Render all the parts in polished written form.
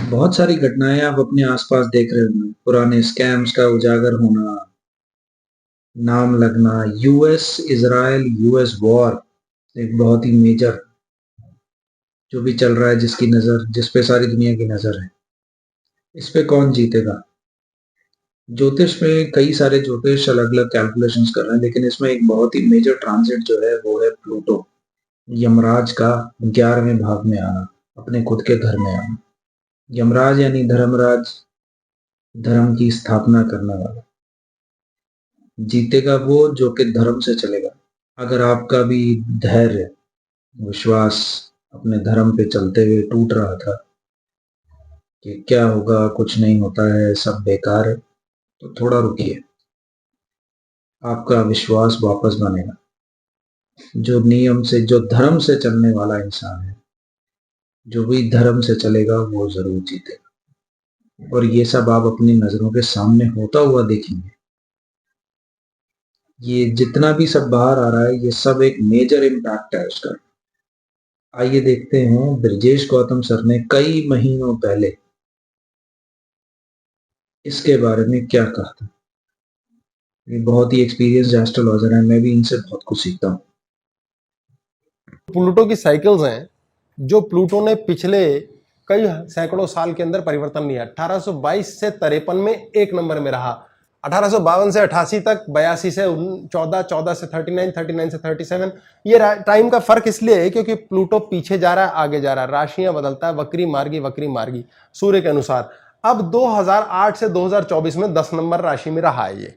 बहुत सारी घटनाएं आप अपने आसपास देख रहे होंगे। पुराने स्कैम्स का उजागर होना, नाम लगना, यूएस इजराइल यूएस वॉर, एक बहुत ही मेजर जो भी चल रहा है, जिसकी नजर जिस पे सारी दुनिया की नजर है। इस पे कौन जीतेगा? ज्योतिष में कई सारे ज्योतिष अलग अलग कैलकुलेशंस कर रहे हैं, लेकिन इसमें एक बहुत ही मेजर ट्रांजिट जो है वो है प्लूटो, यमराज का 11वें भाव में आना, अपने खुद के घर में आना। यमराज यानी धर्मराज, धर्म की स्थापना करने वाला। जीतेगा वो जो कि धर्म से चलेगा। अगर आपका भी धैर्य, विश्वास अपने धर्म पे चलते हुए टूट रहा था कि क्या होगा, कुछ नहीं होता है, सब बेकार है, तो थोड़ा रुकिए, आपका विश्वास वापस बनेगा। जो नियम से, जो धर्म से चलने वाला इंसान है, जो भी धर्म से चलेगा वो जरूर जीतेगा। और ये सब आप अपनी नजरों के सामने होता हुआ देखेंगे। ये जितना भी सब बाहर आ रहा है, ये सब एक मेजर इम्पैक्ट है उसका। आइए देखते हैं ब्रजेश गौतम सर ने कई महीनों पहले इसके बारे में क्या कहा था। ये बहुत ही एक्सपीरियंस्ड एस्ट्रोलॉजर है, मैं भी इनसे बहुत कुछ सीखता हूँ। प्लूटो की साइकिल्स हैं जो प्लूटो ने पिछले कई सैकड़ों साल के अंदर परिवर्तन लिया। 1822 से 53 में एक नंबर में रहा, 1852 से 88 तक, 82 से 14, 14 से 39, 39 से 37। ये टाइम का फर्क इसलिए है क्योंकि प्लूटो पीछे जा रहा है, आगे जा रहा है, राशियां बदलता है, वक्री मार्गी सूर्य के अनुसार। अब 2008 से 2024 में 10 नंबर राशि में रहा है ये।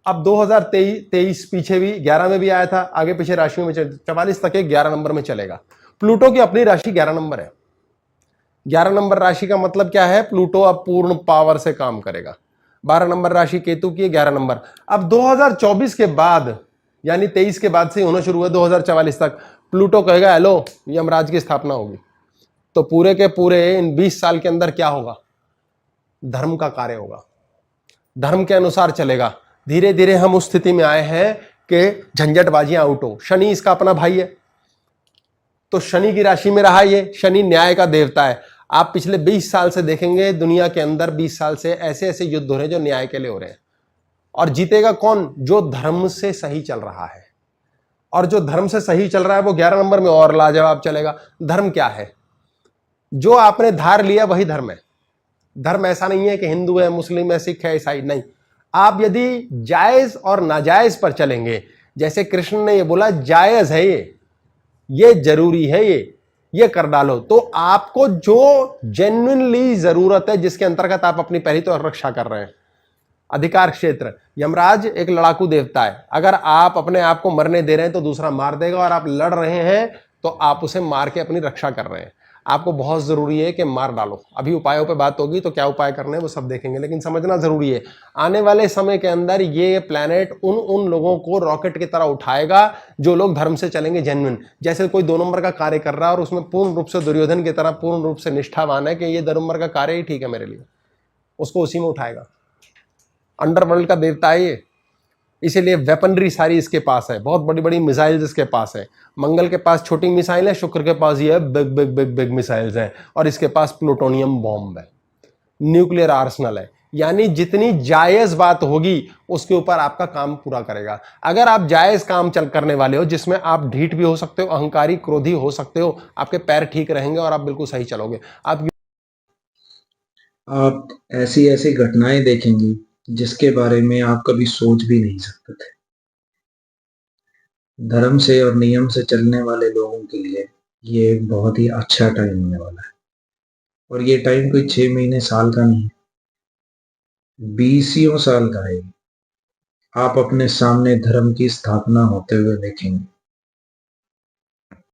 अब 2023 पीछे भी 11 में भी आया था, आगे पीछे राशियों में 44 तक 11 नंबर में चलेगा। प्लूटो की अपनी राशि 11 नंबर है। 11 नंबर राशि का मतलब क्या है? प्लूटो अब पूर्ण पावर से काम करेगा। 12 नंबर राशि केतु की है, 11 नंबर। अब 2024 के बाद, यानी 23 के बाद से होना शुरू हुआ 2044 तक, प्लूटो कहेगा हेलो, यमराज की स्थापना होगी। तो पूरे के पूरे इन 20 साल के अंदर क्या होगा? धर्म का कार्य होगा, धर्म के अनुसार चलेगा। धीरे धीरे हम उस स्थिति में आए हैं कि झंझटबाजियां आउट हो। शनि इसका अपना भाई है, तो शनि की राशि में रहा ये। शनि न्याय का देवता है। आप पिछले 20 साल से देखेंगे दुनिया के अंदर 20 साल से ऐसे ऐसे युद्ध हो रहे हैं जो न्याय के लिए हो रहे हैं। और जीतेगा कौन? जो धर्म से सही चल रहा है। और जो धर्म से सही चल रहा है वो 11 नंबर में और लाजवाब चलेगा। धर्म क्या है? जो आपने धार लिया वही धर्म है। धर्म ऐसा नहीं है कि हिंदू है, मुस्लिम है, सिख है, ईसाई, नहीं। आप यदि जायज और नाजायज पर चलेंगे, जैसे कृष्ण ने ये बोला जायज है ये जरूरी है, ये कर डालो, तो आपको जो जेन्युइनली जरूरत है, जिसके अंतर्गत आप अपनी पहली तो रक्षा कर रहे हैं, अधिकार क्षेत्र। यमराज एक लड़ाकू देवता है। अगर आप अपने आप को मरने दे रहे हैं तो दूसरा मार देगा, और आप लड़ रहे हैं तो आप उसे मार के अपनी रक्षा कर रहे हैं। आपको बहुत जरूरी है कि मार डालो। अभी उपायों पे बात होगी तो क्या उपाय करने हैं वो सब देखेंगे, लेकिन समझना जरूरी है आने वाले समय के अंदर ये प्लैनेट उन लोगों को रॉकेट की तरह उठाएगा जो लोग धर्म से चलेंगे, जेन्युइन। जैसे कोई 2 नंबर का कार्य कर रहा है और उसमें पूर्ण रूप से दुर्योधन की तरह पूर्ण रूप से निष्ठावान है कि ये 2 नंबर का कार्य ही ठीक है मेरे लिए, उसको उसी में उठाएगा। अंडरवर्ल्ड का देवता है ये, इसीलिए वेपनरी सारी इसके पास है, बहुत बड़ी बड़ी मिसाइल्स इसके पास है। मंगल के पास छोटी मिसाइल है, शुक्र के पास ये big big big big missiles हैं, और इसके पास प्लूटोनियम बॉम्ब है, न्यूक्लियर आर्सनल है। यानी जितनी जायज बात होगी उसके ऊपर आपका काम पूरा करेगा। अगर आप जायज काम चल करने वाले हो, जिसमें आप ढीठ भी हो सकते हो, अहंकारी क्रोधी हो सकते हो, आपके पैर ठीक रहेंगे और आप बिल्कुल सही चलोगे। आप ऐसी ऐसी घटनाएं देखेंगी जिसके बारे में आप कभी सोच भी नहीं सकते थे। धर्म से और नियम से चलने वाले लोगों के लिए ये एक बहुत ही अच्छा टाइम होने वाला है। और ये टाइम कोई 6 महीने साल का नहीं, 20 साल का है। आप अपने सामने धर्म की स्थापना होते हुए देखेंगे।